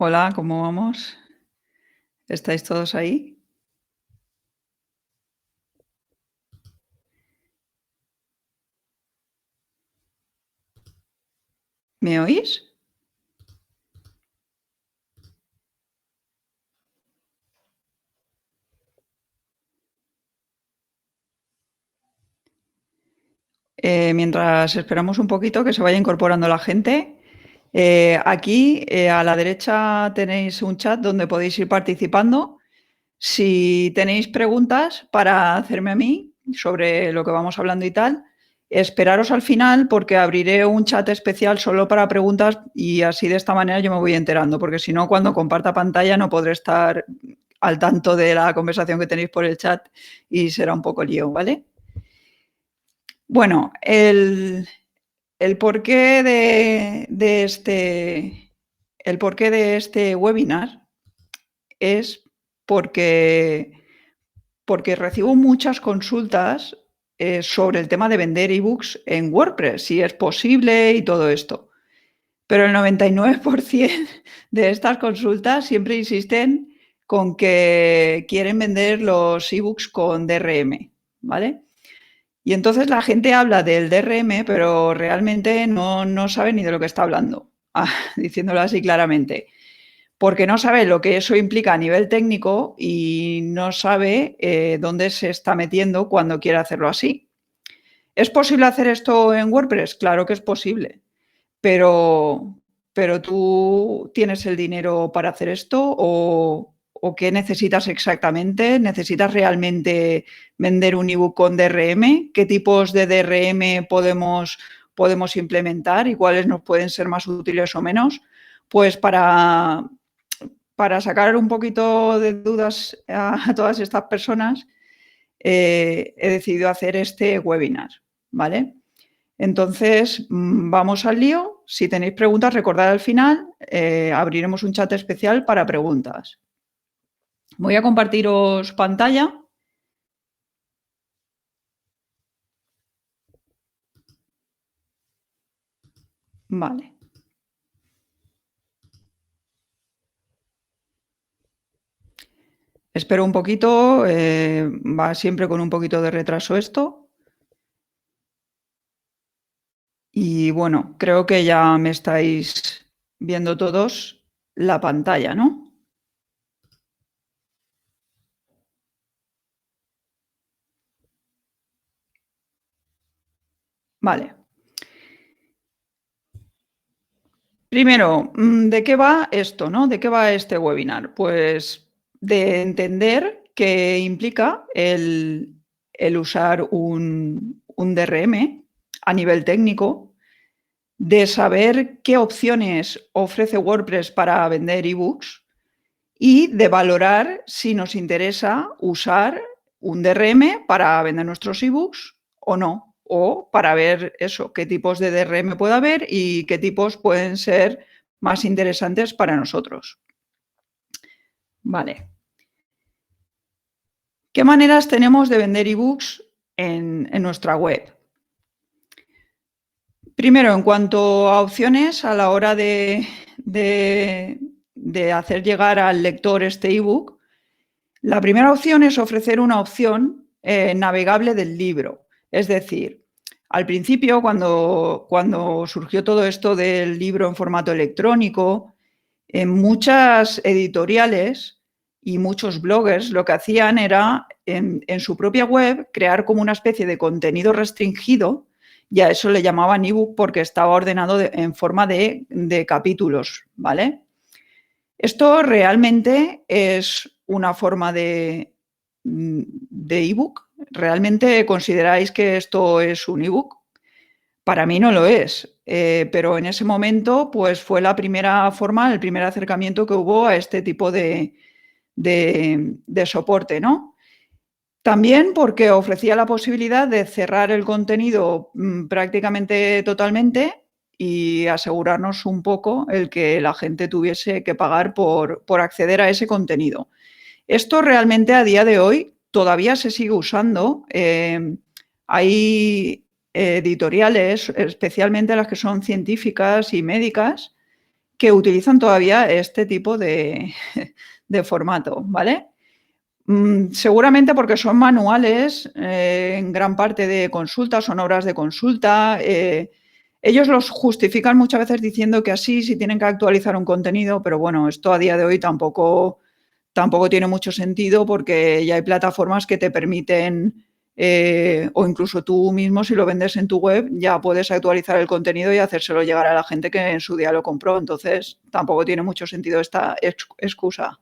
Hola, ¿cómo vamos? ¿Estáis todos ahí? ¿Me oís? Mientras esperamos un poquito que se vaya incorporando la gente, aquí a la derecha tenéis un chat donde podéis ir participando. Si tenéis preguntas para hacerme a mí sobre lo que vamos hablando y tal, esperaros al final porque abriré un chat especial solo para preguntas y así de esta manera yo me voy enterando, porque si no, cuando comparta pantalla no podré estar al tanto de la conversación que tenéis por el chat y será un poco lío, ¿vale? Bueno, el porqué el porqué de este webinar es porque recibo muchas consultas sobre el tema de vender ebooks en WordPress, si es posible y todo esto. Pero el 99% de estas consultas siempre insisten con que quieren vender los ebooks con DRM, ¿vale? Y entonces la gente habla del DRM, pero realmente no sabe ni de lo que está hablando, diciéndolo así claramente, porque no sabe lo que eso implica a nivel técnico y no sabe dónde se está metiendo cuando quiere hacerlo así. ¿Es posible hacer esto en WordPress? Claro que es posible, pero, ¿tú tienes el dinero para hacer esto o qué necesitas exactamente? ¿Necesitas realmente vender un ebook con DRM? ¿Qué tipos de DRM podemos implementar y cuáles nos pueden ser más útiles o menos? Pues para sacar un poquito de dudas a todas estas personas, he decidido hacer este webinar, ¿vale? Entonces, vamos al lío. Si tenéis preguntas, recordad al final, abriremos un chat especial para preguntas. Voy a compartiros pantalla. Vale. Espero un poquito, va siempre con un poquito de retraso esto. Y bueno, creo que ya me estáis viendo todos la pantalla, ¿no? Vale. Primero, ¿de qué va esto, no? ¿De qué va este webinar? Pues de entender qué implica el usar un DRM a nivel técnico, de saber qué opciones ofrece WordPress para vender ebooks y de valorar si nos interesa usar un DRM para vender nuestros ebooks o no, o para ver eso, qué tipos de DRM puede haber y qué tipos pueden ser más interesantes para nosotros. Vale. ¿Qué maneras tenemos de vender ebooks en nuestra web? Primero, en cuanto a opciones, a la hora de hacer llegar al lector este ebook, la primera opción es ofrecer una opción navegable del libro. Es decir, al principio, cuando surgió todo esto del libro en formato electrónico, en muchas editoriales y muchos bloggers lo que hacían era, en su propia web, crear como una especie de contenido restringido, y a eso le llamaban ebook porque estaba ordenado en forma de capítulos, ¿vale? Esto realmente es una forma de ebook. ¿Realmente consideráis que esto es un ebook? Para mí no lo es, pero en ese momento pues fue la primera forma, el primer acercamiento que hubo a este tipo de soporte, ¿no? También porque ofrecía la posibilidad de cerrar el contenido prácticamente totalmente y asegurarnos un poco el que la gente tuviese que pagar por acceder a ese contenido. Esto realmente a día de hoy todavía se sigue usando. Hay editoriales, especialmente las que son científicas y médicas, que utilizan todavía este tipo de, de formato, ¿vale? Seguramente porque son manuales, en gran parte de consultas, son obras de consulta. Ellos los justifican muchas veces diciendo que así, si tienen que actualizar un contenido, pero bueno, esto a día de hoy tampoco tiene mucho sentido porque ya hay plataformas que te permiten, o incluso tú mismo, si lo vendes en tu web, ya puedes actualizar el contenido y hacérselo llegar a la gente que en su día lo compró. Entonces, tampoco tiene mucho sentido esta excusa.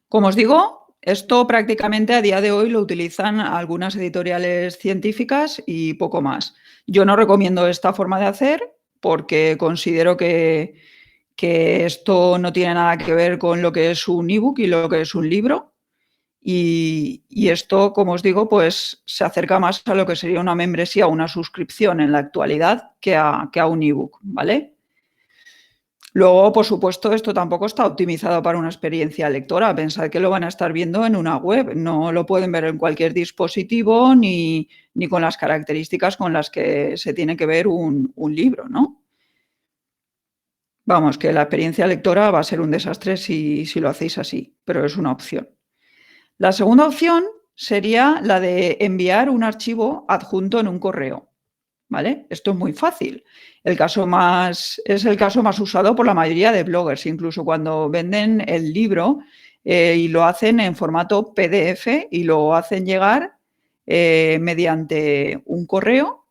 Como os digo, esto prácticamente a día de hoy lo utilizan algunas editoriales científicas y poco más. Yo no recomiendo esta forma de hacer porque considero que esto no tiene nada que ver con lo que es un ebook y lo que es un libro. Y esto, como os digo, pues se acerca más a lo que sería una membresía o una suscripción en la actualidad que a un ebook, ¿vale? Luego, por supuesto, esto tampoco está optimizado para una experiencia lectora. Pensad que lo van a estar viendo en una web, no lo pueden ver en cualquier dispositivo ni con las características con las que se tiene que ver un libro, ¿no? Vamos, que la experiencia lectora va a ser un desastre si lo hacéis así, pero es una opción. La segunda opción sería la de enviar un archivo adjunto en un correo, ¿vale? Esto es muy fácil. Es el caso más usado por la mayoría de bloggers, incluso cuando venden el libro y lo hacen en formato PDF y lo hacen llegar mediante un correo,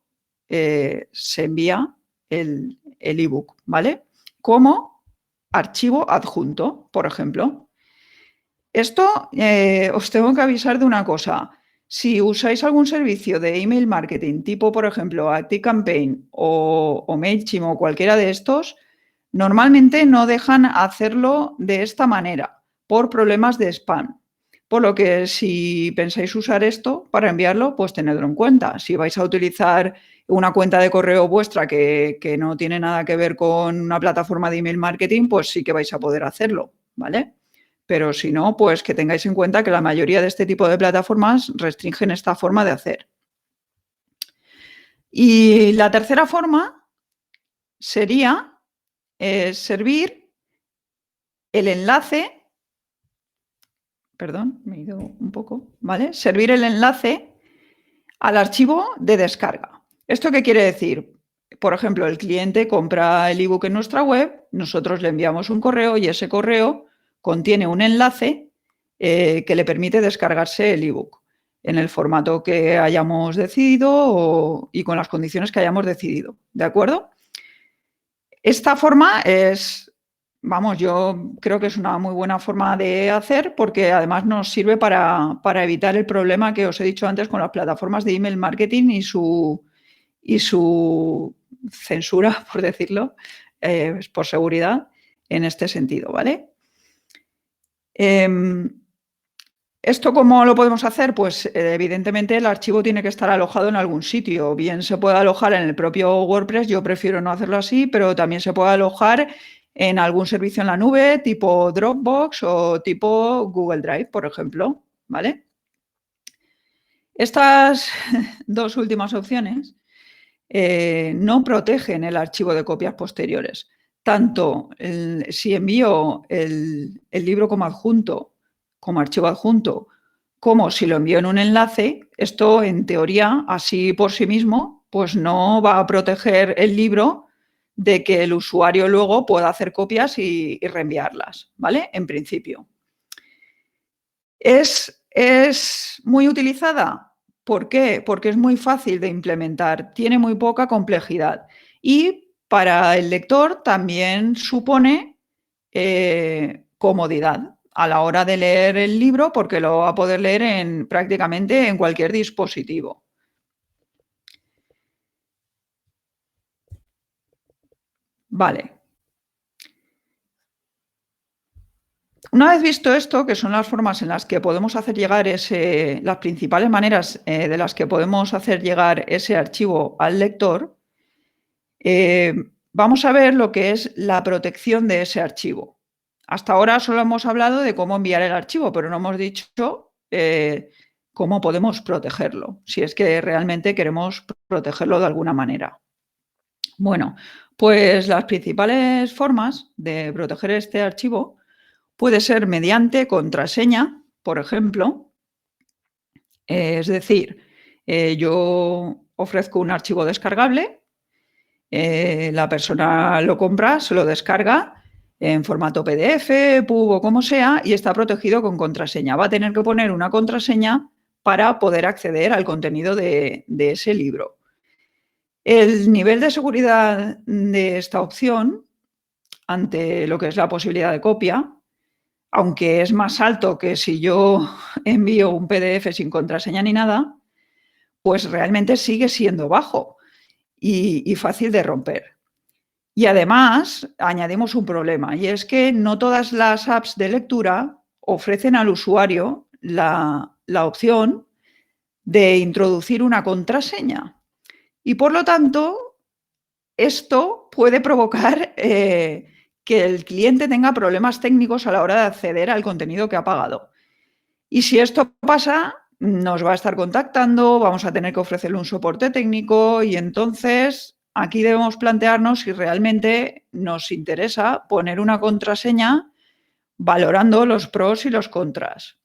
se envía el ebook, ¿vale? Como archivo adjunto, por ejemplo. Esto os tengo que avisar de una cosa. Si usáis algún servicio de email marketing, tipo por ejemplo ActiveCampaign o MailChimp o cualquiera de estos, normalmente no dejan hacerlo de esta manera por problemas de spam. Por lo que si pensáis usar esto para enviarlo, pues tenedlo en cuenta. Si vais a utilizar una cuenta de correo vuestra que no tiene nada que ver con una plataforma de email marketing, pues sí que vais a poder hacerlo, ¿vale? Pero si no, pues que tengáis en cuenta que la mayoría de este tipo de plataformas restringen esta forma de hacer. Y la tercera forma sería servir el enlace, perdón, me he ido un poco, ¿vale? Servir el enlace al archivo de descarga. ¿Esto qué quiere decir? Por ejemplo, el cliente compra el ebook en nuestra web, nosotros le enviamos un correo y ese correo contiene un enlace que le permite descargarse el ebook en el formato que hayamos decidido y con las condiciones que hayamos decidido. ¿De acuerdo? Esta forma es, vamos, yo creo que es una muy buena forma de hacer porque además nos sirve para evitar el problema que os he dicho antes con las plataformas de email marketing y su censura, por decirlo, por seguridad en este sentido, ¿vale? ¿Esto cómo lo podemos hacer? Pues evidentemente el archivo tiene que estar alojado en algún sitio. Bien se puede alojar en el propio WordPress, yo prefiero no hacerlo así, pero también se puede alojar en algún servicio en la nube tipo Dropbox o tipo Google Drive, por ejemplo, ¿vale? Estas dos últimas opciones no protegen el archivo de copias posteriores. Tanto si envío el libro como adjunto, como archivo adjunto, como si lo envío en un enlace, esto en teoría, así por sí mismo, pues no va a proteger el libro de que el usuario luego pueda hacer copias y reenviarlas, ¿vale? En principio. ¿Es muy utilizada? ¿Por qué? Porque es muy fácil de implementar, tiene muy poca complejidad y para el lector también supone comodidad a la hora de leer el libro porque lo va a poder leer prácticamente en cualquier dispositivo. Vale. Una vez visto esto, que son las formas en las que podemos hacer llegar las principales maneras de las que podemos hacer llegar ese archivo al lector, vamos a ver lo que es la protección de ese archivo. Hasta ahora solo hemos hablado de cómo enviar el archivo, pero no hemos dicho cómo podemos protegerlo, si es que realmente queremos protegerlo de alguna manera. Bueno, Pues las principales formas de proteger este archivo puede ser mediante contraseña, por ejemplo. Es decir, yo ofrezco un archivo descargable, la persona lo compra, se lo descarga en formato PDF, PUB o como sea, y está protegido con contraseña. Va a tener que poner una contraseña para poder acceder al contenido de ese libro. El nivel de seguridad de esta opción, ante lo que es la posibilidad de copia, aunque es más alto que si yo envío un PDF sin contraseña ni nada, pues realmente sigue siendo bajo y fácil de romper. Y además añadimos un problema, y es que no todas las apps de lectura ofrecen al usuario la opción de introducir una contraseña. Y por lo tanto, esto puede provocar que el cliente tenga problemas técnicos a la hora de acceder al contenido que ha pagado. Y si esto pasa, nos va a estar contactando, vamos a tener que ofrecerle un soporte técnico y entonces aquí debemos plantearnos si realmente nos interesa poner una contraseña valorando los pros y los contras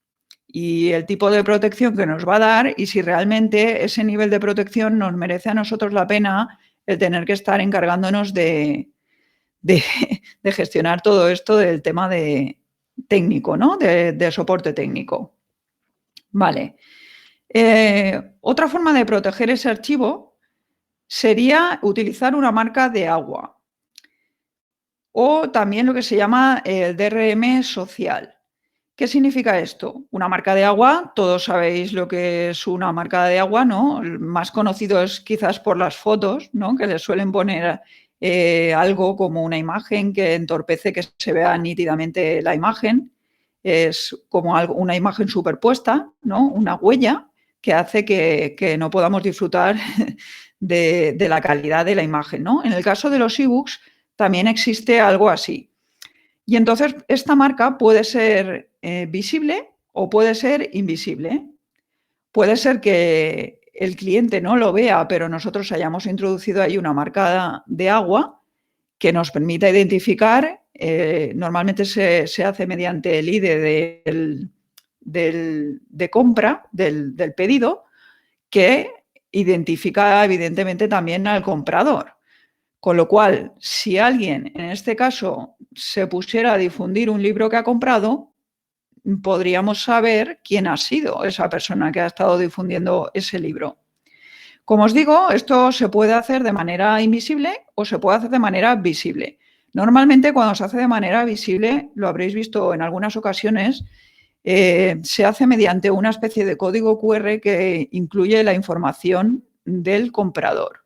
y el tipo de protección que nos va a dar y si realmente ese nivel de protección nos merece a nosotros la pena el tener que estar encargándonos de gestionar todo esto del tema de técnico, ¿no? De soporte técnico. Vale. Otra forma de proteger ese archivo sería utilizar una marca de agua o también lo que se llama el DRM social. ¿Qué significa esto? Una marca de agua, todos sabéis lo que es una marca de agua, ¿no? El más conocido es quizás por las fotos, ¿no? Que le suelen poner algo como una imagen que entorpece que se vea nítidamente la imagen. Es como una imagen superpuesta, ¿no? Una huella que hace que no podamos disfrutar de la calidad de la imagen, ¿no? En el caso de los ebooks también existe algo así. Y entonces esta marca puede ser visible o puede ser invisible. Puede ser que el cliente no lo vea, pero nosotros hayamos introducido ahí una marca de agua que nos permita identificar, normalmente se hace mediante el ID de compra del pedido, que identifica evidentemente también al comprador. Con lo cual, si alguien, en este caso, se pusiera a difundir un libro que ha comprado, podríamos saber quién ha sido esa persona que ha estado difundiendo ese libro. Como os digo, esto se puede hacer de manera invisible o se puede hacer de manera visible. Normalmente, cuando se hace de manera visible, lo habréis visto en algunas ocasiones, se hace mediante una especie de código QR que incluye la información del comprador.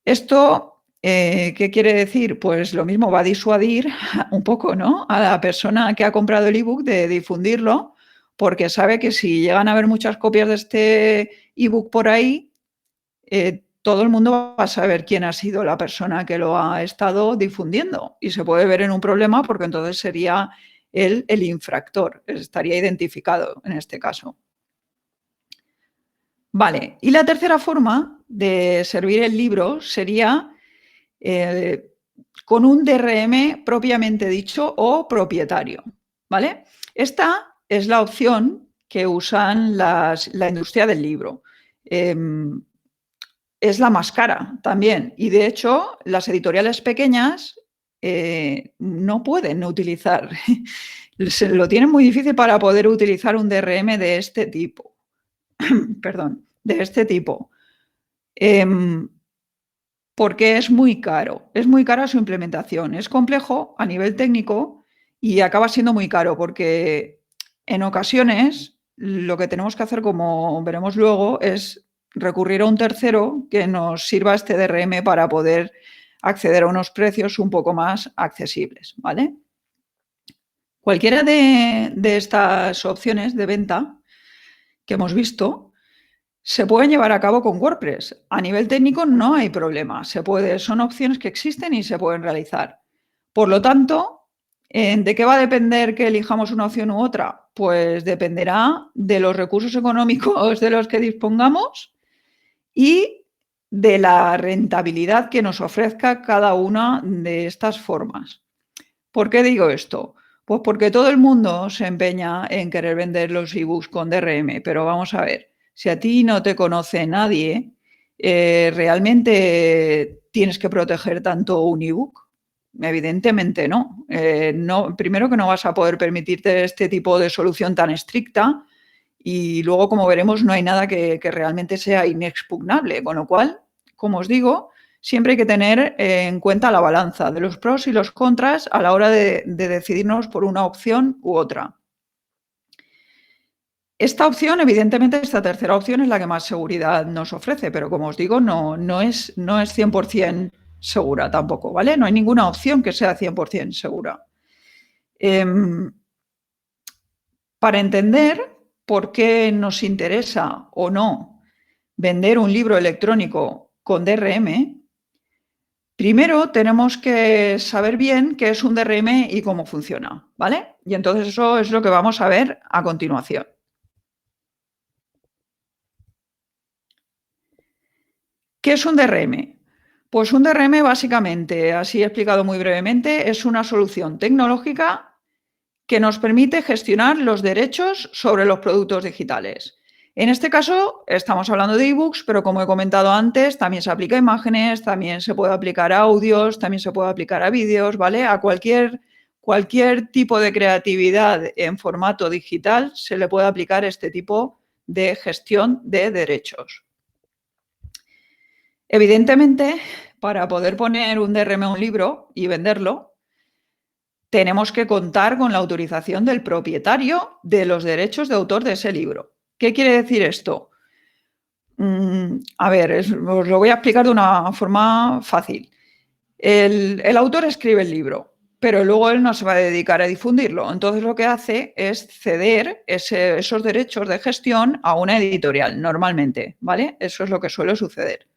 Esto, ¿qué quiere decir? Pues lo mismo va a disuadir un poco, ¿no? A la persona que ha comprado el ebook de difundirlo, porque sabe que si llegan a haber muchas copias de este ebook por ahí, todo el mundo va a saber quién ha sido la persona que lo ha estado difundiendo y se puede ver en un problema porque entonces sería él el infractor, estaría identificado en este caso. Vale, y la tercera forma de servir el libro sería con un DRM propiamente dicho o propietario, ¿vale? Esta es la opción que usan la industria del libro. Es la más cara también y de hecho las editoriales pequeñas no pueden utilizar, se lo tienen muy difícil para poder utilizar un DRM de este tipo. Perdón, de este tipo. Porque es muy cara su implementación, es complejo a nivel técnico y acaba siendo muy caro porque en ocasiones lo que tenemos que hacer, como veremos luego, es recurrir a un tercero que nos sirva este DRM para poder acceder a unos precios un poco más accesibles, ¿vale? Cualquiera de estas opciones de venta que hemos visto se pueden llevar a cabo con WordPress. A nivel técnico no hay problema. Son opciones que existen y se pueden realizar. Por lo tanto, ¿de qué va a depender que elijamos una opción u otra? Pues dependerá de los recursos económicos de los que dispongamos y de la rentabilidad que nos ofrezca cada una de estas formas. ¿Por qué digo esto? Pues porque todo el mundo se empeña en querer vender los ebooks con DRM, pero vamos a ver, si a ti no te conoce nadie, ¿realmente tienes que proteger tanto un ebook? Evidentemente no. Primero que no vas a poder permitirte este tipo de solución tan estricta y luego, como veremos, no hay nada que realmente sea inexpugnable, con lo cual, como os digo, siempre hay que tener en cuenta la balanza de los pros y los contras a la hora de decidirnos por una opción u otra. Esta opción, evidentemente, esta tercera opción es la que más seguridad nos ofrece, pero como os digo, no es 100% segura tampoco, ¿vale? No hay ninguna opción que sea 100% segura. Para entender por qué nos interesa o no vender un libro electrónico con DRM, primero tenemos que saber bien qué es un DRM y cómo funciona, ¿vale? Y entonces eso es lo que vamos a ver a continuación. ¿Qué es un DRM? Pues un DRM básicamente, así explicado muy brevemente, es una solución tecnológica que nos permite gestionar los derechos sobre los productos digitales. En este caso estamos hablando de ebooks, pero como he comentado antes, también se aplica a imágenes, también se puede aplicar a audios, también se puede aplicar a vídeos, ¿vale? A cualquier tipo de creatividad en formato digital se le puede aplicar este tipo de gestión de derechos. Evidentemente, para poder poner un DRM a un libro y venderlo, tenemos que contar con la autorización del propietario de los derechos de autor de ese libro. ¿Qué quiere decir esto? A ver, os lo voy a explicar de una forma fácil. El autor escribe el libro, pero luego él no se va a dedicar a difundirlo. Entonces lo que hace es ceder esos derechos de gestión a una editorial, normalmente, ¿vale? Eso es lo que suele suceder.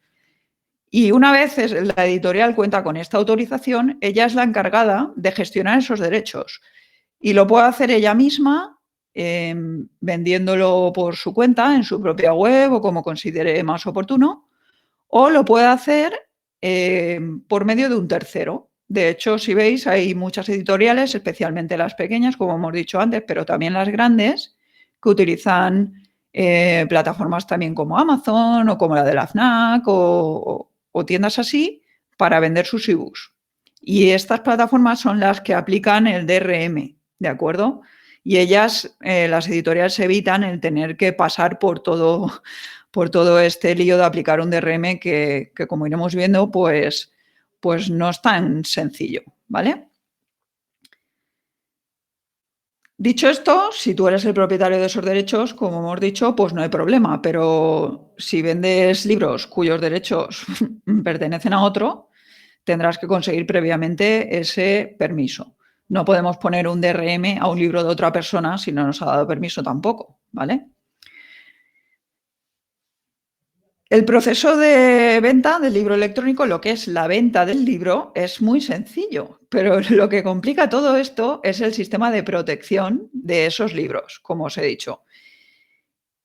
Y una vez la editorial cuenta con esta autorización, ella es la encargada de gestionar esos derechos. Y lo puede hacer ella misma vendiéndolo por su cuenta, en su propia web o como considere más oportuno, o lo puede hacer por medio de un tercero. De hecho, si veis, hay muchas editoriales, especialmente las pequeñas, como hemos dicho antes, pero también las grandes, que utilizan plataformas también como Amazon o como la de la FNAC o tiendas así para vender sus ebooks. Y estas plataformas son las que aplican el DRM, ¿de acuerdo? Y ellas, las editoriales, evitan el tener que pasar por todo este lío de aplicar un DRM que como iremos viendo, pues no es tan sencillo, ¿vale? Dicho esto, si tú eres el propietario de esos derechos, como hemos dicho, pues no hay problema, pero si vendes libros cuyos derechos pertenecen a otro, tendrás que conseguir previamente ese permiso. No podemos poner un DRM a un libro de otra persona si no nos ha dado permiso tampoco, ¿vale? El proceso de venta del libro electrónico, lo que es la venta del libro, es muy sencillo, pero lo que complica todo esto es el sistema de protección de esos libros, como os he dicho.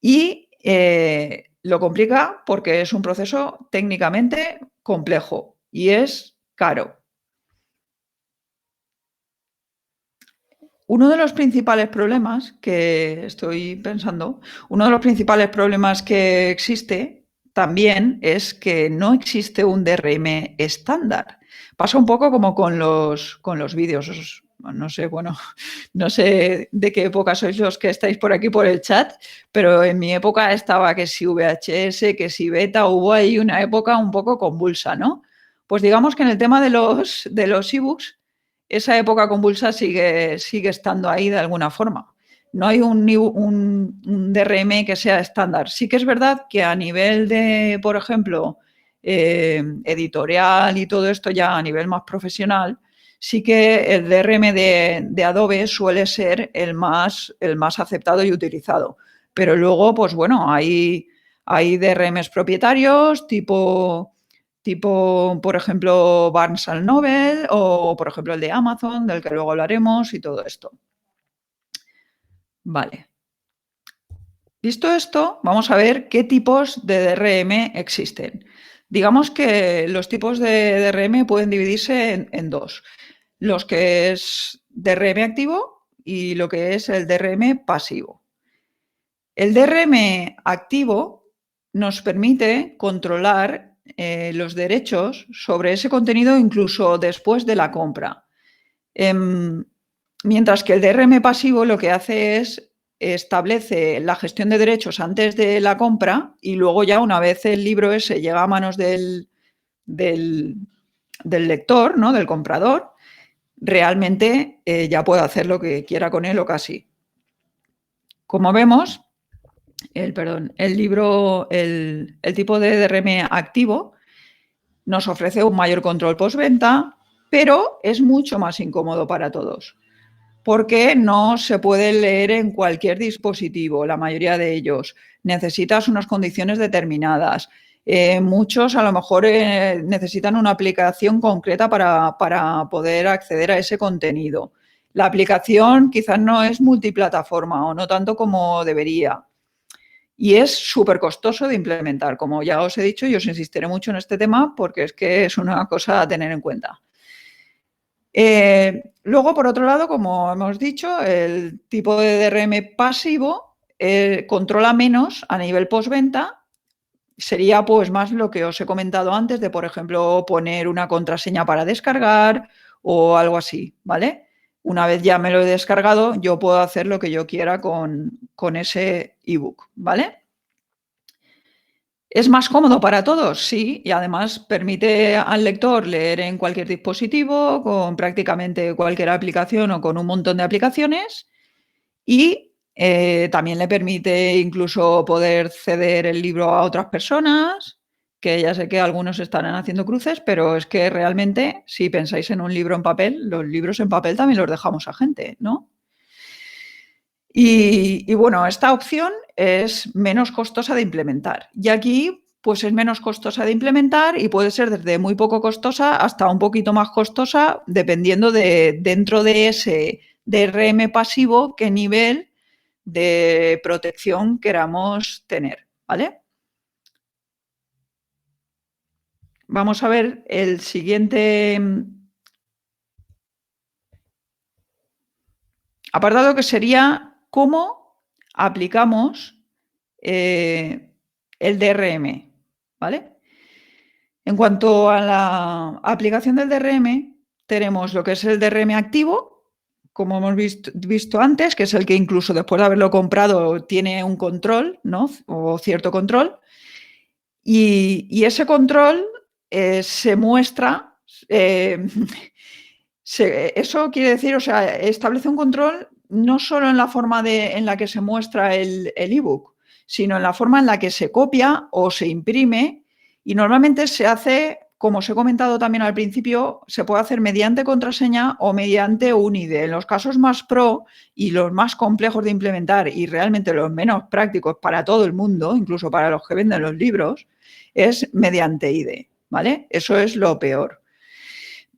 Y lo complica porque es un proceso técnicamente complejo y es caro. Uno de los principales problemas que estoy pensando, uno de los principales problemas que existe también es que no existe un DRM estándar. Pasa un poco como con los vídeos. No sé, bueno, no sé de qué época sois los que estáis por aquí por el chat, pero en mi época estaba que si VHS, que si beta, hubo ahí una época un poco convulsa, ¿no? Pues digamos que en el tema de los ebooks, esa época convulsa sigue estando ahí de alguna forma. No hay un DRM que sea estándar. Sí que es verdad que a nivel de, por ejemplo, editorial y todo esto ya a nivel más profesional, sí que el DRM de Adobe suele ser el más aceptado y utilizado. Pero luego, pues bueno, hay DRMs propietarios tipo, por ejemplo, Barnes Noble o, por ejemplo, el de Amazon, del que luego hablaremos y todo esto. Vale. Visto esto, vamos a ver qué tipos de DRM existen. Digamos que los tipos de DRM pueden dividirse en dos. Los que es DRM activo y lo que es el DRM pasivo. El DRM activo nos permite controlar los derechos sobre ese contenido incluso después de la compra. Mientras que el DRM pasivo lo que hace es establece la gestión de derechos antes de la compra y luego ya una vez el libro ese llega a manos del lector, ¿no? Del comprador, realmente ya puede hacer lo que quiera con él o casi. Como vemos, el tipo de DRM activo nos ofrece un mayor control postventa, pero es mucho más incómodo para todos, porque no se puede leer en cualquier dispositivo, la mayoría de ellos. Necesitas unas condiciones determinadas. Muchos a lo mejor necesitan una aplicación concreta para poder acceder a ese contenido. La aplicación quizás no es multiplataforma o no tanto como debería. Y es súper costoso de implementar. Como ya os he dicho, yo os insistiré mucho en este tema porque es que es una cosa a tener en cuenta. Luego, por otro lado, como hemos dicho, el tipo de DRM pasivo controla menos a nivel postventa. Sería pues más lo que os he comentado antes de, por ejemplo, poner una contraseña para descargar o algo así, ¿vale? Una vez ya me lo he descargado, yo puedo hacer lo que yo quiera con ese ebook, ¿vale? ¿Es más cómodo para todos? Sí, y además permite al lector leer en cualquier dispositivo, con prácticamente cualquier aplicación o con un montón de aplicaciones y también le permite incluso poder ceder el libro a otras personas, que ya sé que algunos estarán haciendo cruces, pero es que realmente si pensáis en un libro en papel, los libros en papel también los dejamos a gente, ¿no? Y bueno, esta opción es menos costosa de implementar. Y aquí, pues es menos costosa de implementar y puede ser desde muy poco costosa hasta un poquito más costosa, dependiendo de dentro de ese DRM pasivo qué nivel de protección queramos tener, ¿vale? Vamos a ver el siguiente apartado, que sería cómo aplicamos el DRM, ¿vale? En cuanto a la aplicación del DRM, tenemos lo que es el DRM activo, como hemos visto antes, que es el que incluso después de haberlo comprado tiene un control, ¿no? O cierto control. Y ese control se muestra, eso quiere decir, o sea, establece un control no solo en la forma en la que se muestra el ebook, sino en la forma en la que se copia o se imprime, y normalmente se hace, como os he comentado también al principio, se puede hacer mediante contraseña o mediante UNID. En los casos más pro y los más complejos de implementar y realmente los menos prácticos para todo el mundo, incluso para los que venden los libros, es mediante ID, ¿vale? Eso es lo peor.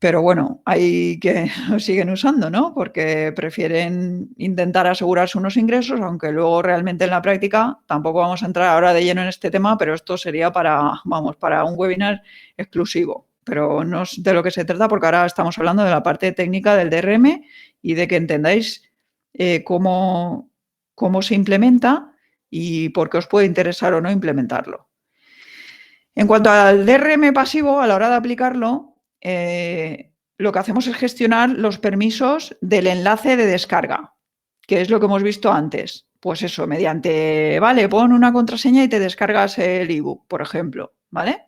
Pero bueno, hay que lo siguen usando, ¿no? Porque prefieren intentar asegurarse unos ingresos, aunque luego realmente en la práctica tampoco vamos a entrar ahora de lleno en este tema, pero esto sería para un webinar exclusivo. Pero no es de lo que se trata, porque ahora estamos hablando de la parte técnica del DRM y de que entendáis cómo se implementa y por qué os puede interesar o no implementarlo. En cuanto al DRM pasivo, a la hora de aplicarlo, lo que hacemos es gestionar los permisos del enlace de descarga, que es lo que hemos visto antes. Pues eso, mediante, vale, pon una contraseña y te descargas el ebook, por ejemplo, ¿vale?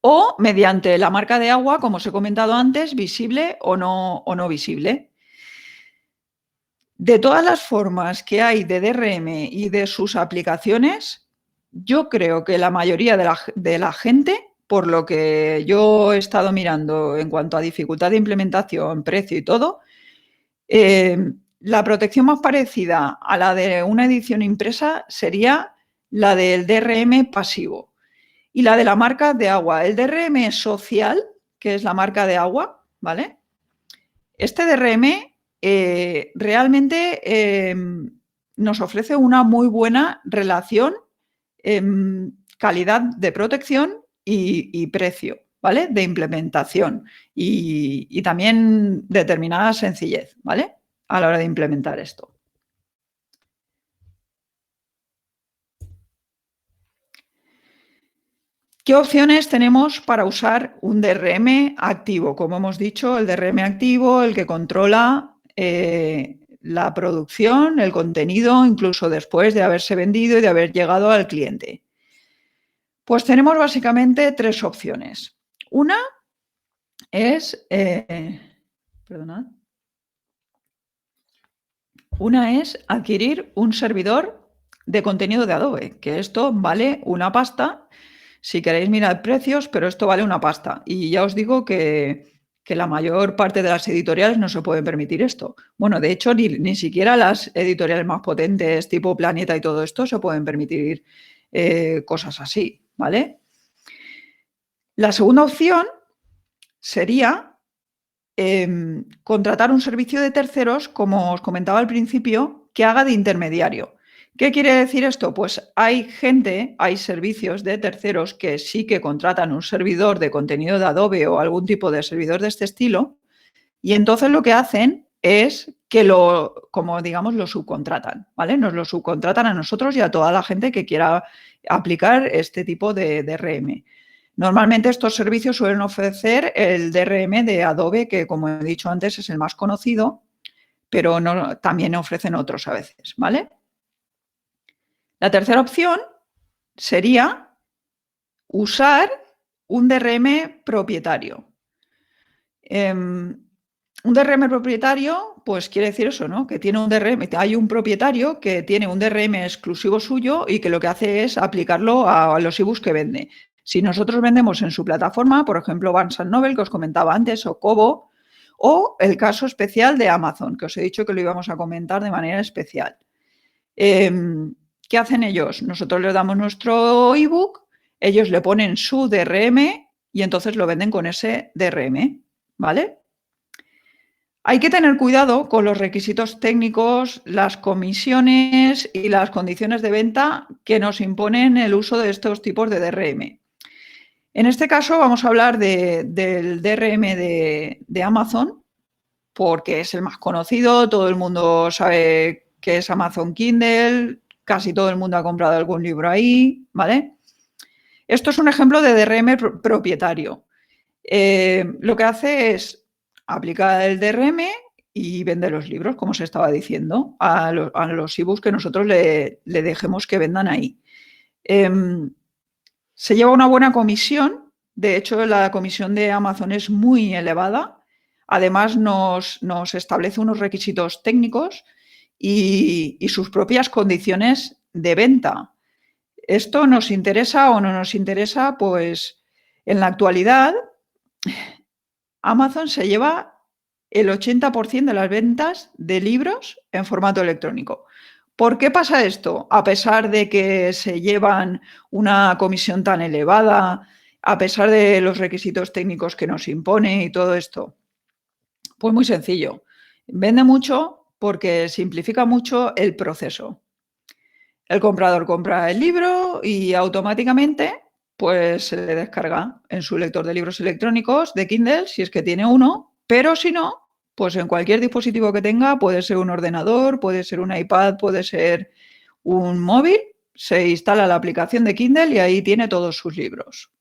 O mediante la marca de agua, como os he comentado antes, visible o no visible. De todas las formas que hay de DRM y de sus aplicaciones, yo creo que la mayoría de la gente, por lo que yo he estado mirando en cuanto a dificultad de implementación, precio y todo, la protección más parecida a la de una edición impresa sería la del DRM pasivo y la de la marca de agua. El DRM social, que es la marca de agua, ¿vale? Este DRM realmente nos ofrece una muy buena relación calidad de protección y precio, ¿vale? De implementación y también determinada sencillez, ¿vale? A la hora de implementar esto. ¿Qué opciones tenemos para usar un DRM activo? Como hemos dicho, el DRM activo, el que controla la producción, el contenido, incluso después de haberse vendido y de haber llegado al cliente. Pues tenemos básicamente tres opciones. Una es, perdonad. Una es adquirir un servidor de contenido de Adobe, que esto vale una pasta. Si queréis mirar precios, pero esto vale una pasta. Y ya os digo que la mayor parte de las editoriales no se pueden permitir esto. Bueno, de hecho, ni siquiera las editoriales más potentes, tipo Planeta y todo esto, se pueden permitir cosas así, ¿vale? La segunda opción sería contratar un servicio de terceros, como os comentaba al principio, que haga de intermediario. ¿Qué quiere decir esto? Pues hay servicios de terceros que sí que contratan un servidor de contenido de Adobe o algún tipo de servidor de este estilo, y entonces lo que hacen es que como digamos, lo subcontratan, ¿vale? Nos lo subcontratan a nosotros y a toda la gente que quiera aplicar este tipo de DRM. Normalmente estos servicios suelen ofrecer el DRM de Adobe, que como he dicho antes es el más conocido, pero también ofrecen otros a veces, ¿vale? La tercera opción sería usar un DRM propietario. Un DRM propietario, pues quiere decir eso, ¿no? Que tiene un DRM, hay un propietario que tiene un DRM exclusivo suyo y que lo que hace es aplicarlo a los ebooks que vende. Si nosotros vendemos en su plataforma, por ejemplo, Barnes & Noble, que os comentaba antes, o Kobo, o el caso especial de Amazon, que os he dicho que lo íbamos a comentar de manera especial. ¿Qué hacen ellos? Nosotros les damos nuestro ebook, ellos le ponen su DRM y entonces lo venden con ese DRM, ¿vale? Hay que tener cuidado con los requisitos técnicos, las comisiones y las condiciones de venta que nos imponen el uso de estos tipos de DRM. En este caso vamos a hablar del DRM de Amazon, porque es el más conocido, todo el mundo sabe que es Amazon Kindle, casi todo el mundo ha comprado algún libro ahí, ¿vale? Esto es un ejemplo de DRM propietario. Lo que hace es aplicar el DRM y vende los libros, como se estaba diciendo, a los ebooks que nosotros le dejemos que vendan ahí. Se lleva una buena comisión, de hecho la comisión de Amazon es muy elevada, además nos establece unos requisitos técnicos y sus propias condiciones de venta. ¿Esto nos interesa o no nos interesa? Pues en la actualidad Amazon se lleva el 80% de las ventas de libros en formato electrónico. ¿Por qué pasa esto? A pesar de que se llevan una comisión tan elevada, a pesar de los requisitos técnicos que nos impone y todo esto. Pues muy sencillo. Vende mucho porque simplifica mucho el proceso. El comprador compra el libro y automáticamente pues se le descarga en su lector de libros electrónicos de Kindle, si es que tiene uno, pero si no, pues en cualquier dispositivo que tenga, puede ser un ordenador, puede ser un iPad, puede ser un móvil, se instala la aplicación de Kindle y ahí tiene todos sus libros.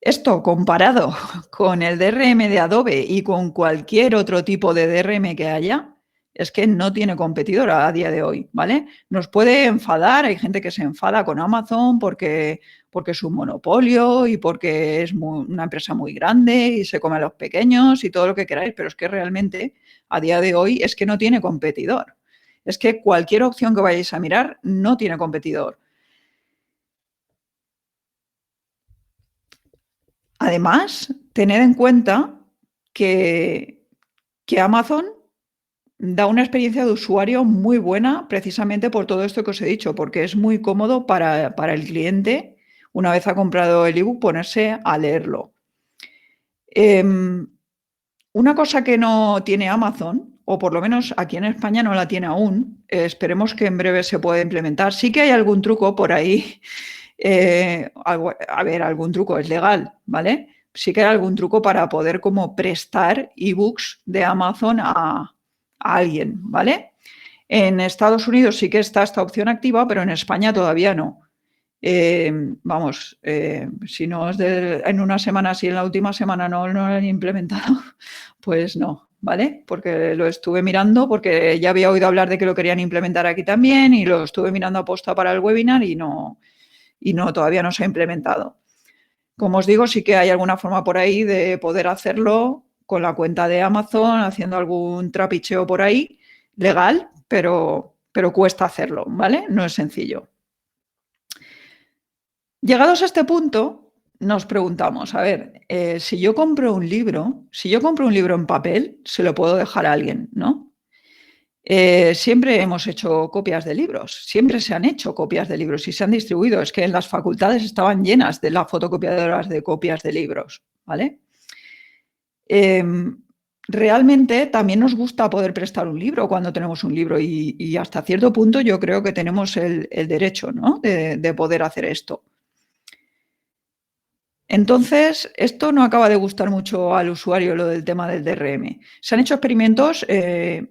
Esto comparado con el DRM de Adobe y con cualquier otro tipo de DRM que haya, es que no tiene competidor a día de hoy, ¿vale? Nos puede enfadar, hay gente que se enfada con Amazon porque es un monopolio y porque es una empresa muy grande y se come a los pequeños y todo lo que queráis, pero es que realmente a día de hoy es que no tiene competidor. Es que cualquier opción que vayáis a mirar no tiene competidor. Además, tened en cuenta que Amazon da una experiencia de usuario muy buena precisamente por todo esto que os he dicho, porque es muy cómodo para el cliente, una vez ha comprado el ebook, ponerse a leerlo. Una cosa que no tiene Amazon, o por lo menos aquí en España no la tiene aún, esperemos que en breve se pueda implementar. Sí que hay algún truco por ahí A ver, algún truco es legal, ¿vale? Sí que hay algún truco para poder como prestar ebooks de Amazon a alguien, ¿vale? En Estados Unidos sí que está esta opción activa, pero en España todavía no. Vamos, si no es en una semana, si en la última semana no lo han implementado, pues no, ¿vale? Porque lo estuve mirando, porque ya había oído hablar de que lo querían implementar aquí también y lo estuve mirando a posta para el webinar y no, todavía no se ha implementado. Como os digo, sí que hay alguna forma por ahí de poder hacerlo con la cuenta de Amazon, haciendo algún trapicheo por ahí, legal, pero cuesta hacerlo, ¿vale? No es sencillo. Llegados a este punto, nos preguntamos, a ver, si yo compro un libro en papel, se lo puedo dejar a alguien, ¿no? Siempre hemos hecho copias de libros, siempre se han hecho copias de libros y se han distribuido. Es que en las facultades estaban llenas de las fotocopiadoras de copias de libros, ¿vale? Realmente también nos gusta poder prestar un libro cuando tenemos un libro y hasta cierto punto yo creo que tenemos el derecho, ¿no? de poder hacer esto. Entonces, esto no acaba de gustar mucho al usuario, lo del tema del DRM. Se han hecho experimentos en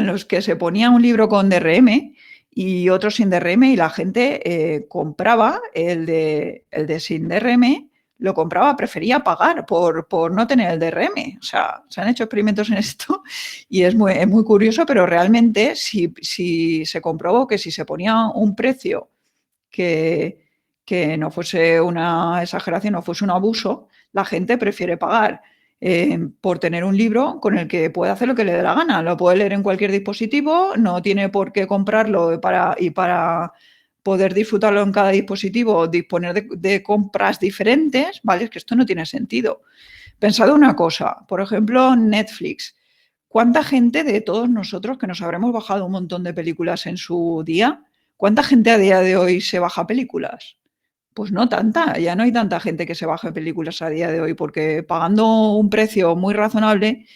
los que se ponía un libro con DRM y otro sin DRM y la gente compraba el de sin DRM, lo compraba, prefería pagar por no tener el DRM. O sea, se han hecho experimentos en esto y es muy curioso, pero realmente si se comprobó que si se ponía un precio que no fuese una exageración, no fuese un abuso, la gente prefiere pagar por tener un libro con el que puede hacer lo que le dé la gana. Lo puede leer en cualquier dispositivo, no tiene por qué comprarlo para poder disfrutarlo en cada dispositivo, disponer de compras diferentes, ¿vale? Es que esto no tiene sentido. Pensad una cosa, por ejemplo, Netflix. ¿Cuánta gente de todos nosotros que nos habremos bajado un montón de películas en su día, cuánta gente a día de hoy se baja películas? Pues no tanta, ya no hay tanta gente que se baje películas a día de hoy, porque pagando un precio muy razonable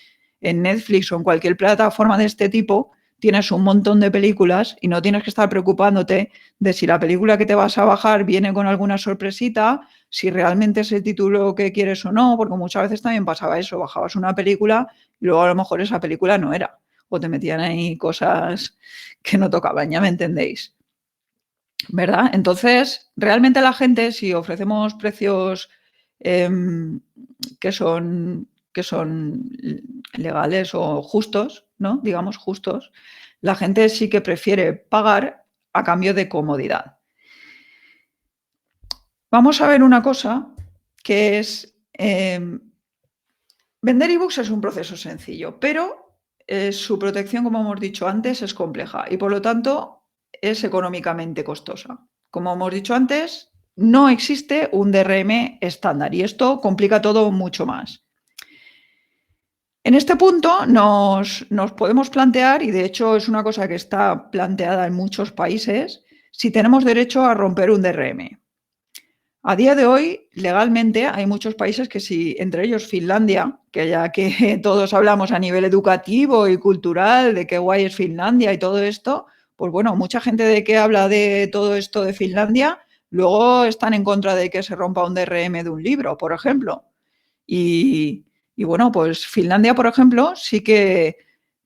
en Netflix o en cualquier plataforma de este tipo, tienes un montón de películas y no tienes que estar preocupándote de si la película que te vas a bajar viene con alguna sorpresita, si realmente es el título que quieres o no, porque muchas veces también pasaba eso, bajabas una película y luego a lo mejor esa película no era, o te metían ahí cosas que no tocaban, ya me entendéis. ¿Verdad? Entonces, realmente la gente, si ofrecemos precios que son legales o justos, ¿no? Digamos justos, la gente sí que prefiere pagar a cambio de comodidad. Vamos a ver una cosa que es vender ebooks es un proceso sencillo, pero su protección, como hemos dicho antes, es compleja y por lo tanto es económicamente costosa. Como hemos dicho antes, no existe un DRM estándar y esto complica todo mucho más. En este punto nos podemos plantear, y de hecho es una cosa que está planteada en muchos países, si tenemos derecho a romper un DRM. A día de hoy, legalmente, hay muchos países que sí, entre ellos Finlandia, que ya que todos hablamos a nivel educativo y cultural de qué guay es Finlandia y todo esto, pues bueno, mucha gente de que habla de todo esto de Finlandia, luego están en contra de que se rompa un DRM de un libro, por ejemplo. Y bueno, pues Finlandia, por ejemplo, sí que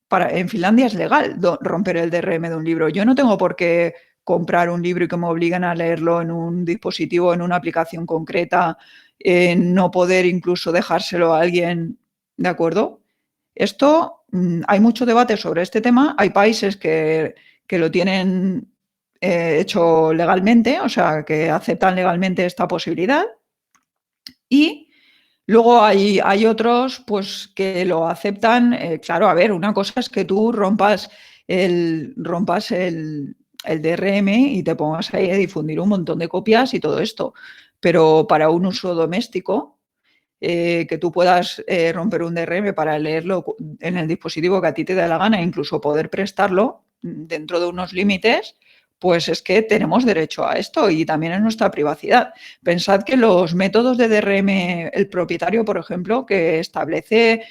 en Finlandia es legal romper el DRM de un libro. Yo no tengo por qué comprar un libro y que me obliguen a leerlo en un dispositivo, en una aplicación concreta, no poder incluso dejárselo a alguien, ¿de acuerdo? Esto, hay mucho debate sobre este tema. Hay países que lo tienen hecho legalmente, o sea, que aceptan legalmente esta posibilidad. Y luego hay otros pues, que lo aceptan. Claro, a ver, una cosa es que tú rompas el DRM y te pongas ahí a difundir un montón de copias y todo esto. Pero para un uso doméstico, que tú puedas romper un DRM para leerlo en el dispositivo que a ti te da la gana, incluso poder prestarlo dentro de unos límites, pues es que tenemos derecho a esto y también es nuestra privacidad. Pensad que los métodos de DRM, el propietario, por ejemplo, que establece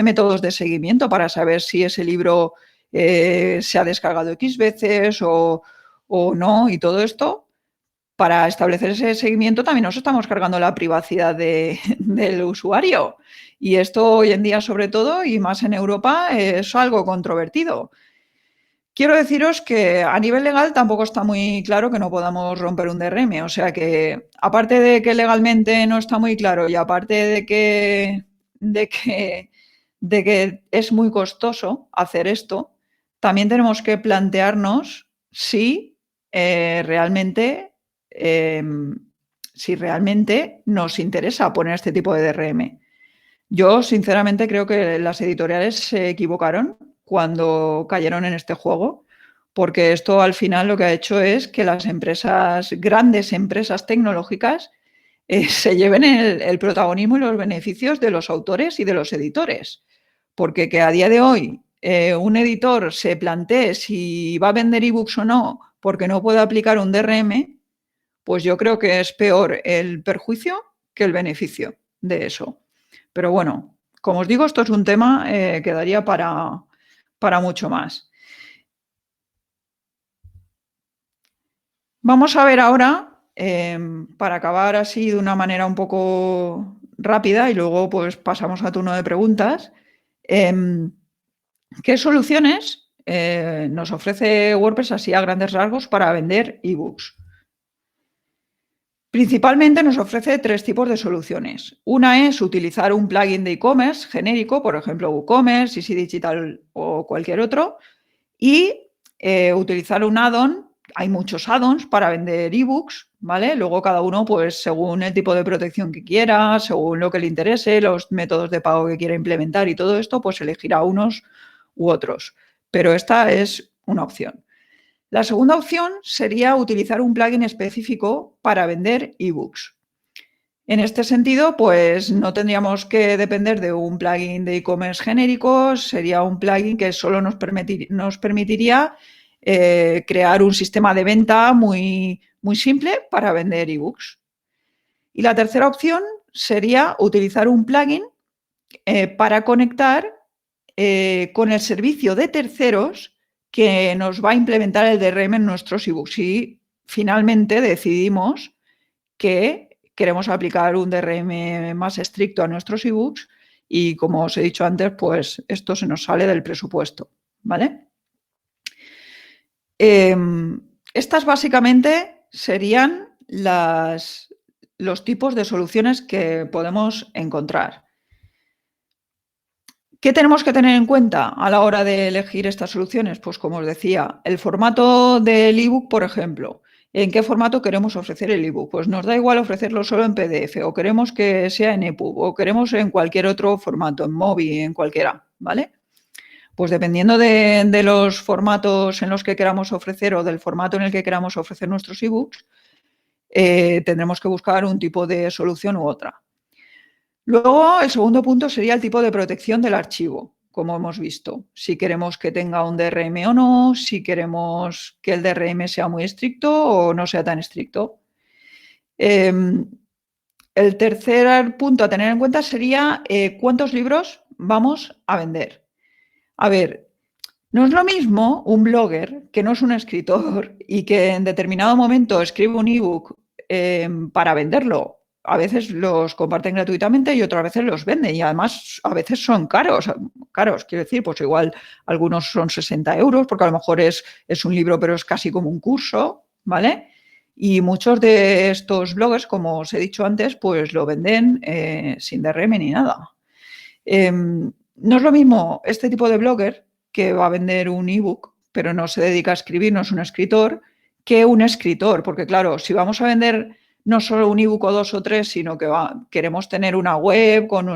métodos de seguimiento para saber si ese libro se ha descargado X veces o no y todo esto, para establecer ese seguimiento también nos estamos cargando la privacidad del usuario. Y esto hoy en día, sobre todo, y más en Europa, es algo controvertido. Quiero deciros que a nivel legal tampoco está muy claro que no podamos romper un DRM. O sea que, aparte de que legalmente no está muy claro y aparte de que es muy costoso hacer esto, también tenemos que plantearnos si realmente, si realmente nos interesa poner este tipo de DRM. Yo, sinceramente, creo que las editoriales se equivocaron cuando cayeron en este juego, porque esto al final lo que ha hecho es que las empresas, grandes empresas tecnológicas, se lleven el protagonismo y los beneficios de los autores y de los editores. Porque que a día de hoy un editor se plantee si va a vender ebooks o no porque no puede aplicar un DRM, pues yo creo que es peor el perjuicio que el beneficio de eso. Pero bueno, como os digo, esto es un tema que daría para mucho más. Vamos a ver ahora, para acabar así de una manera un poco rápida y luego pues pasamos a turno de preguntas, ¿qué soluciones nos ofrece WordPress así a grandes rasgos para vender ebooks? Principalmente nos ofrece tres tipos de soluciones. Una es utilizar un plugin de e-commerce genérico, por ejemplo WooCommerce, Easy Digital o cualquier otro, y utilizar un add-on. Hay muchos add-ons para vender ebooks, ¿vale? Luego cada uno, pues según el tipo de protección que quiera, según lo que le interese, los métodos de pago que quiera implementar y todo esto, pues elegirá unos u otros. Pero esta es una opción. La segunda opción sería utilizar un plugin específico para vender ebooks. En este sentido, pues no tendríamos que depender de un plugin de e-commerce genérico, sería un plugin que solo nos permitiría crear un sistema de venta muy, muy simple para vender ebooks. Y la tercera opción sería utilizar un plugin para conectar con el servicio de terceros que nos va a implementar el DRM en nuestros ebooks. Si finalmente decidimos que queremos aplicar un DRM más estricto a nuestros ebooks y, como os he dicho antes, pues esto se nos sale del presupuesto, ¿vale? Estas básicamente serían los tipos de soluciones que podemos encontrar. ¿Qué tenemos que tener en cuenta a la hora de elegir estas soluciones? Pues como os decía, el formato del ebook, por ejemplo. ¿En qué formato queremos ofrecer el ebook? Pues nos da igual ofrecerlo solo en PDF o queremos que sea en EPUB o queremos en cualquier otro formato, en Mobi, en cualquiera, ¿vale? Pues dependiendo de los formatos en los que queramos ofrecer o del formato en el que queramos ofrecer nuestros ebooks, tendremos que buscar un tipo de solución u otra. Luego, el segundo punto sería el tipo de protección del archivo, como hemos visto. Si queremos que tenga un DRM o no, si queremos que el DRM sea muy estricto o no sea tan estricto. El tercer punto a tener en cuenta sería cuántos libros vamos a vender. A ver, no es lo mismo un blogger que no es un escritor y que en determinado momento escribe un ebook para venderlo. A veces los comparten gratuitamente y otras veces los venden y además a veces son caros, quiero decir, pues igual algunos son 60 euros porque a lo mejor es un libro pero es casi como un curso, ¿vale? Y muchos de estos bloggers, como os he dicho antes, pues lo venden sin DRM ni nada. No es lo mismo este tipo de blogger que va a vender un ebook, pero no se dedica a escribir, no es un escritor, que un escritor. Porque claro, si vamos a vender no solo un ebook o dos o tres, sino que queremos tener una web con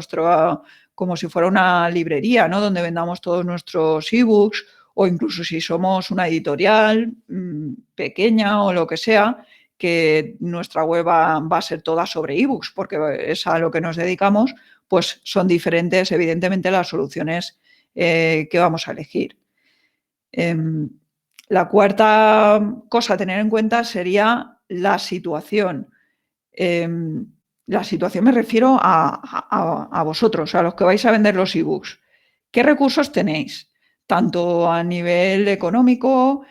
como si fuera una librería, ¿no? Donde vendamos todos nuestros ebooks, o incluso si somos una editorial pequeña o lo que sea, que nuestra web va a ser toda sobre ebooks, porque es a lo que nos dedicamos, pues son diferentes, evidentemente, las soluciones que vamos a elegir. La cuarta cosa a tener en cuenta sería la situación. La situación me refiero a vosotros, a los que vais a vender los ebooks. ¿Qué recursos tenéis? Tanto a nivel económico,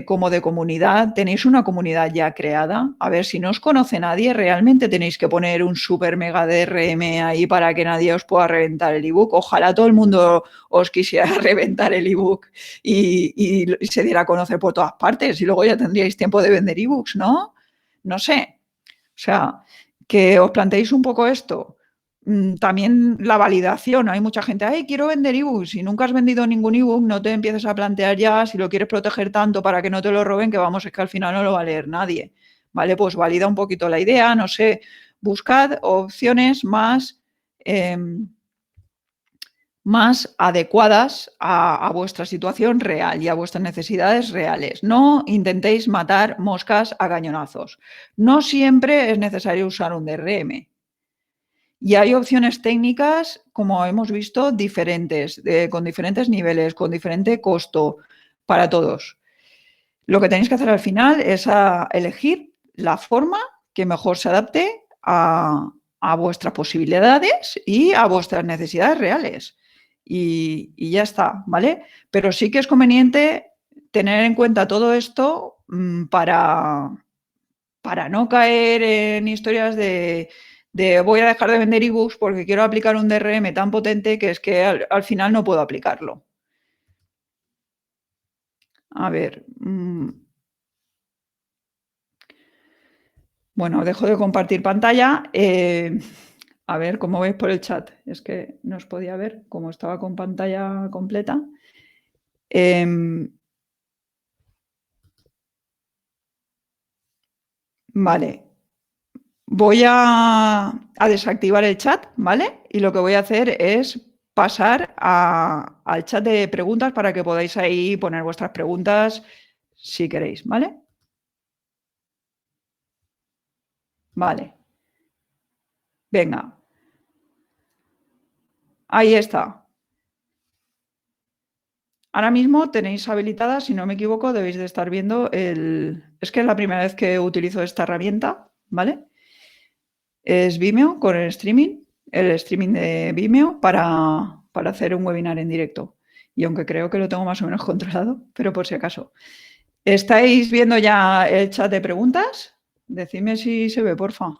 como de comunidad. Tenéis una comunidad ya creada. A ver, si no os conoce nadie, realmente tenéis que poner un super mega DRM ahí para que nadie os pueda reventar el ebook. Ojalá todo el mundo os quisiera reventar el ebook y se diera a conocer por todas partes y luego ya tendríais tiempo de vender ebooks, ¿no? No sé. O sea, que os planteéis un poco esto. También la validación. Hay mucha gente, ay, quiero vender ebooks. Si nunca has vendido ningún ebook, no te empieces a plantear ya si lo quieres proteger tanto para que no te lo roben, que vamos, es que al final no lo va a leer nadie. ¿Vale? Pues valida un poquito la idea, no sé, buscad opciones más adecuadas a vuestra situación real y a vuestras necesidades reales. No intentéis matar moscas a cañonazos. No siempre es necesario usar un DRM. Y hay opciones técnicas, como hemos visto, diferentes, con diferentes niveles, con diferente costo para todos. Lo que tenéis que hacer al final es elegir la forma que mejor se adapte a vuestras posibilidades y a vuestras necesidades reales. Y ya está, ¿vale? Pero sí que es conveniente tener en cuenta todo esto para no caer en historias de voy a dejar de vender ebooks porque quiero aplicar un DRM tan potente que es que al final no puedo aplicarlo. A ver. Bueno, dejo de compartir pantalla. A ver, ¿cómo veis por el chat? Es que no os podía ver, como estaba con pantalla completa. Vale. Voy a desactivar el chat, ¿vale? Y lo que voy a hacer es pasar al chat de preguntas para que podáis ahí poner vuestras preguntas si queréis, ¿vale? Vale. Venga. Ahí está. Ahora mismo tenéis habilitada, si no me equivoco, debéis de estar viendo el... Es que es la primera vez que utilizo esta herramienta, ¿vale? Es Vimeo con el streaming de Vimeo para hacer un webinar en directo. Y aunque creo que lo tengo más o menos controlado, pero por si acaso. ¿Estáis viendo ya el chat de preguntas? Decidme si se ve, porfa.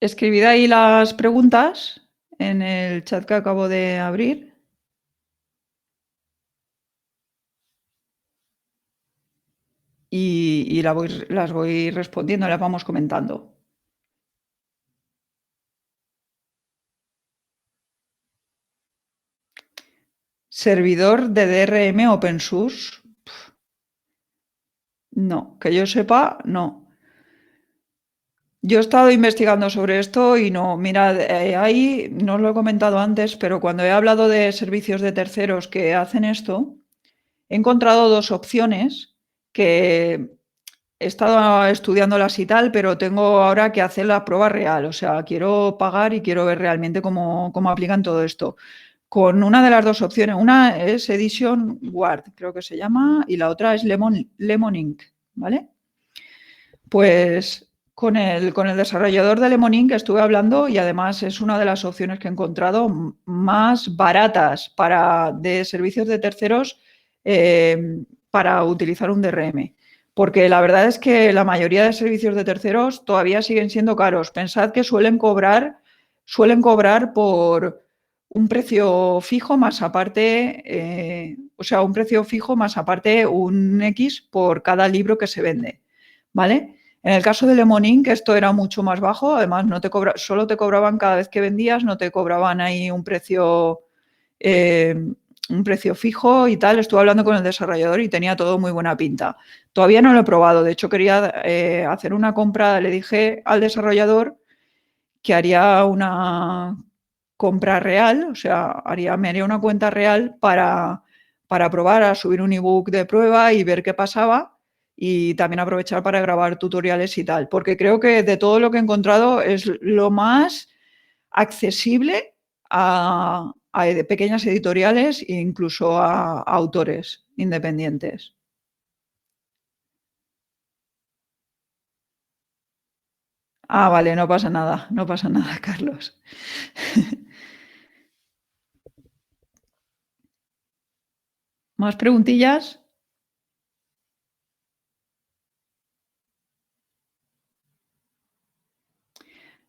Escribid ahí las preguntas en el chat que acabo de abrir. Y las voy respondiendo, las vamos comentando. Servidor de DRM open source. No, que yo sepa, no. Yo he estado investigando sobre esto y no, mirad, ahí no os lo he comentado antes, pero cuando he hablado de servicios de terceros que hacen esto, he encontrado dos opciones que he estado estudiándolas y tal, pero tengo ahora que hacer la prueba real. O sea, quiero pagar y quiero ver realmente cómo aplican todo esto. Con una de las dos opciones, una es Edition Ward, creo que se llama, y la otra es Lemon Ink, ¿vale? Pues con el desarrollador de Lemon Ink estuve hablando y además es una de las opciones que he encontrado más baratas de servicios de terceros para utilizar un DRM. Porque la verdad es que la mayoría de servicios de terceros todavía siguen siendo caros. Pensad que suelen cobrar por un precio fijo más aparte, o sea, un precio fijo más aparte un X por cada libro que se vende, ¿vale? En el caso de Lemon Ink esto era mucho más bajo, además solo te cobraban cada vez que vendías, no te cobraban ahí un precio fijo y tal. Estuve hablando con el desarrollador y tenía todo muy buena pinta. Todavía no lo he probado, de hecho quería hacer una compra, le dije al desarrollador que haría una compra real, o sea, me haría una cuenta real para probar a subir un ebook de prueba y ver qué pasaba y también aprovechar para grabar tutoriales y tal, porque creo que de todo lo que he encontrado es lo más accesible a pequeñas editoriales e incluso a autores independientes. Ah, vale, no pasa nada, Carlos. ¿Más preguntillas?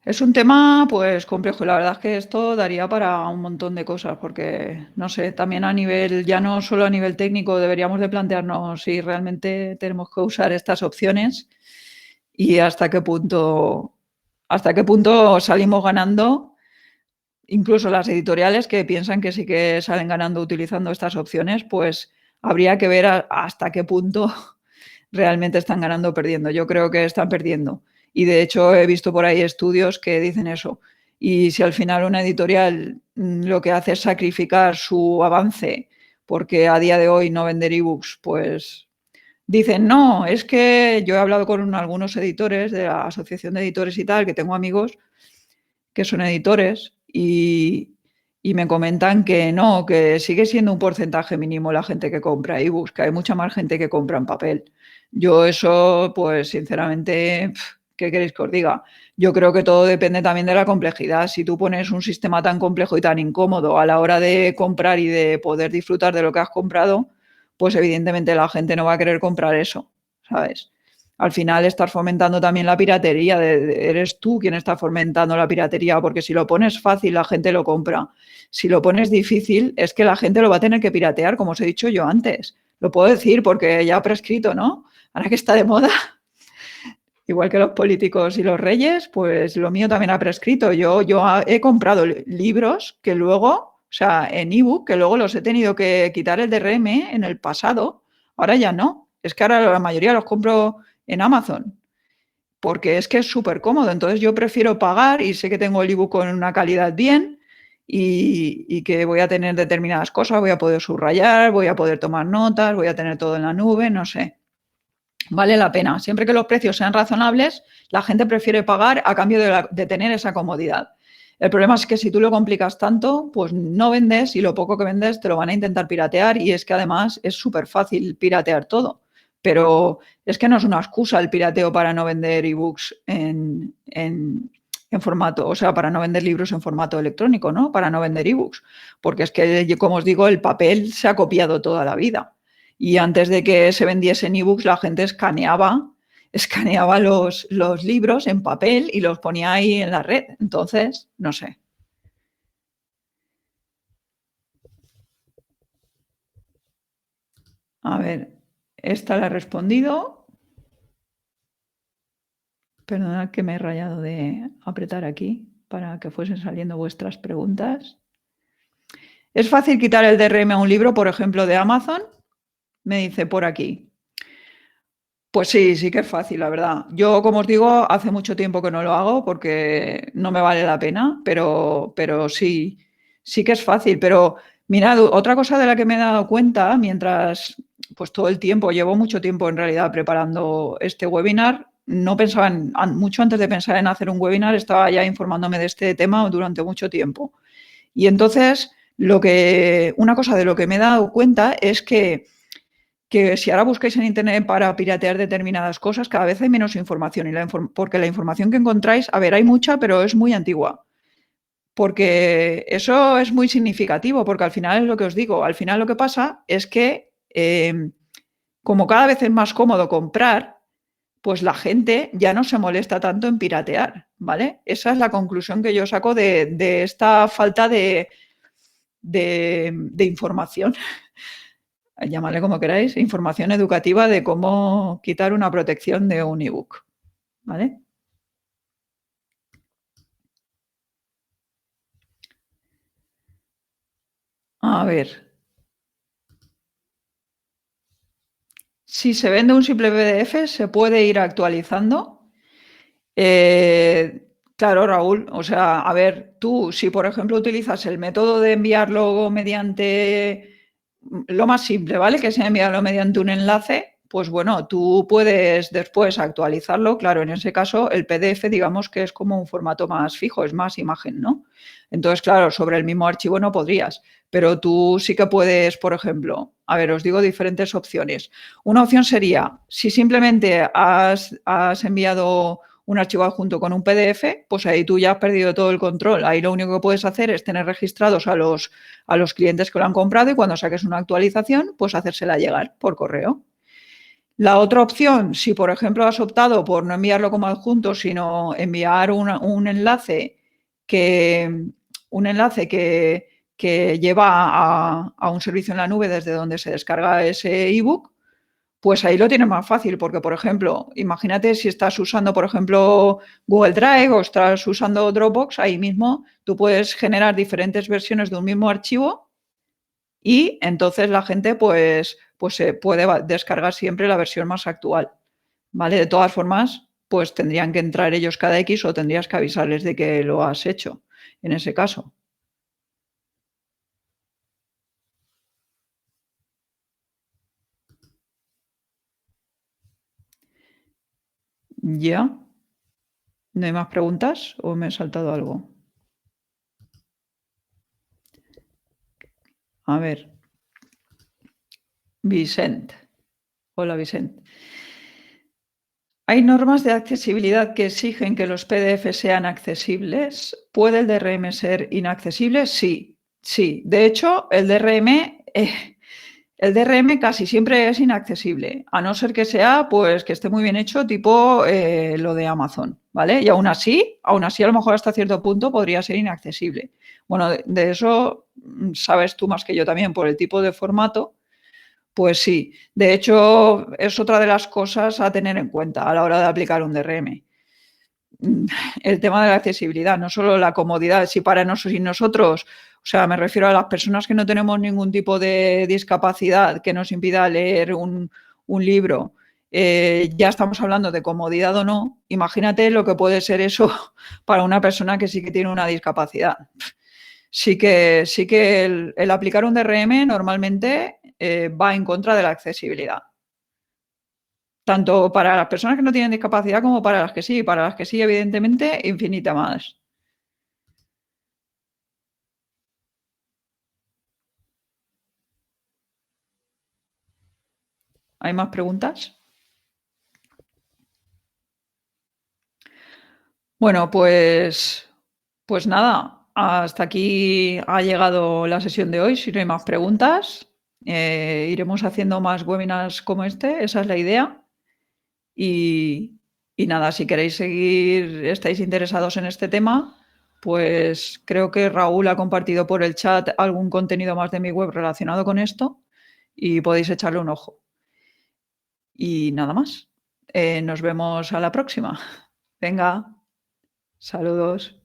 Es un tema, pues, complejo. La verdad es que esto daría para un montón de cosas, porque, no sé, también a nivel, ya no solo a nivel técnico, deberíamos de plantearnos si realmente tenemos que usar estas opciones y hasta qué punto salimos ganando, incluso las editoriales que piensan que sí que salen ganando utilizando estas opciones, pues habría que ver hasta qué punto realmente están ganando o perdiendo. Yo creo que están perdiendo. Y de hecho he visto por ahí estudios que dicen eso. Y si al final una editorial lo que hace es sacrificar su avance porque a día de hoy no vender ebooks, pues dicen, no, es que yo he hablado con algunos editores de la Asociación de Editores y tal, que tengo amigos que son editores y me comentan que no, que sigue siendo un porcentaje mínimo la gente que compra ebooks, que hay mucha más gente que compra en papel. Yo eso, pues sinceramente, ¿qué queréis que os diga? Yo creo que todo depende también de la complejidad. Si tú pones un sistema tan complejo y tan incómodo a la hora de comprar y de poder disfrutar de lo que has comprado, pues evidentemente la gente no va a querer comprar eso, ¿sabes? Al final estás fomentando también la piratería, eres tú quien está fomentando la piratería, porque si lo pones fácil la gente lo compra. Si lo pones difícil es que la gente lo va a tener que piratear, como os he dicho yo antes. Lo puedo decir porque ya ha prescrito, ¿no? Ahora que está de moda, igual que los políticos y los reyes, pues lo mío también ha prescrito. Yo he comprado libros que luego, o sea, en ebook, que luego los he tenido que quitar el DRM en el pasado. Ahora ya no. Es que ahora la mayoría los compro en Amazon porque es que es súper cómodo. Entonces yo prefiero pagar y sé que tengo el ebook con una calidad bien y que voy a tener determinadas cosas, voy a poder subrayar, voy a poder tomar notas, voy a tener todo en la nube, no sé. Vale la pena. Siempre que los precios sean razonables, la gente prefiere pagar a cambio de tener esa comodidad. El problema es que si tú lo complicas tanto, pues no vendes y lo poco que vendes te lo van a intentar piratear y es que además es súper fácil piratear todo. Pero es que no es una excusa el pirateo para no vender ebooks en formato, o sea, para no vender libros en formato electrónico, ¿no? Para no vender ebooks. Porque es que, como os digo, el papel se ha copiado toda la vida. Y antes de que se vendiesen ebooks, la gente escaneaba los libros en papel y los ponía ahí en la red. Entonces, no sé. A ver, esta la he respondido. Perdonad que me he rayado de apretar aquí para que fuesen saliendo vuestras preguntas. ¿Es fácil quitar el DRM a un libro, por ejemplo, de Amazon? Me dice por aquí. Pues sí, sí que es fácil, la verdad. Yo, como os digo, hace mucho tiempo que no lo hago porque no me vale la pena, pero sí, sí que es fácil. Pero mirad, otra cosa de la que me he dado cuenta mientras, pues todo el tiempo, llevo mucho tiempo en realidad preparando este webinar, no pensaba mucho antes de pensar en hacer un webinar, estaba ya informándome de este tema durante mucho tiempo. Y entonces, una cosa de lo que me he dado cuenta es que si ahora buscáis en Internet para piratear determinadas cosas, cada vez hay menos información. Porque la información que encontráis, a ver, hay mucha, pero es muy antigua. Porque eso es muy significativo, porque al final es lo que os digo, al final lo que pasa es que como cada vez es más cómodo comprar, pues la gente ya no se molesta tanto en piratear, ¿vale? Esa es la conclusión que yo saco de esta falta de información. Llamadle como queráis, información educativa de cómo quitar una protección de un ebook, ¿vale? A ver, si se vende un simple PDF, se puede ir actualizando. Claro, Raúl, o sea, a ver, tú, si por ejemplo utilizas el método de enviarlo mediante lo más simple, ¿vale? Que sea enviarlo mediante un enlace, pues bueno, tú puedes después actualizarlo. Claro, en ese caso el PDF, digamos que es como un formato más fijo, es más imagen, ¿no? Entonces, claro, sobre el mismo archivo no podrías, pero tú sí que puedes, por ejemplo, a ver, os digo diferentes opciones. Una opción sería, si simplemente has enviado un archivo adjunto con un PDF, pues ahí tú ya has perdido todo el control. Ahí lo único que puedes hacer es tener registrados a los clientes que lo han comprado y cuando saques una actualización, pues hacérsela llegar por correo. La otra opción, si por ejemplo has optado por no enviarlo como adjunto, sino enviar un enlace que, que lleva a un servicio en la nube desde donde se descarga ese ebook, pues ahí lo tienes más fácil, porque, por ejemplo, imagínate si estás usando, por ejemplo, Google Drive o estás usando Dropbox, ahí mismo tú puedes generar diferentes versiones de un mismo archivo y entonces la gente pues se puede descargar siempre la versión más actual, ¿vale? De todas formas, pues tendrían que entrar ellos cada X o tendrías que avisarles de que lo has hecho, en ese caso. ¿Ya? ¿No hay más preguntas o me he saltado algo? A ver, Vicent. Hola, Vicent. ¿Hay normas de accesibilidad que exigen que los PDF sean accesibles? ¿Puede el DRM ser inaccesible? Sí, sí. De hecho, el DRM casi siempre es inaccesible, a no ser que sea, pues, que esté muy bien hecho, tipo lo de Amazon, ¿vale? Y aún así, a lo mejor hasta cierto punto podría ser inaccesible. Bueno, de eso sabes tú más que yo también, por el tipo de formato. Pues sí, de hecho es otra de las cosas a tener en cuenta a la hora de aplicar un DRM. El tema de la accesibilidad, no solo la comodidad, si nosotros, o sea, me refiero a las personas que no tenemos ningún tipo de discapacidad que nos impida leer un libro, ya estamos hablando de comodidad o no, imagínate lo que puede ser eso para una persona que sí que tiene una discapacidad. Sí que el aplicar un DRM normalmente va en contra de la accesibilidad. Tanto para las personas que no tienen discapacidad como para las que sí. Para las que sí, evidentemente, infinita más. ¿Hay más preguntas? Bueno, pues nada, hasta aquí ha llegado la sesión de hoy. Si no hay más preguntas, iremos haciendo más webinars como este, esa es la idea. Y, y nada, si queréis seguir, estáis interesados en este tema, pues creo que Raúl ha compartido por el chat algún contenido más de mi web relacionado con esto y podéis echarle un ojo. Y nada más. Nos vemos a la próxima. Venga, saludos.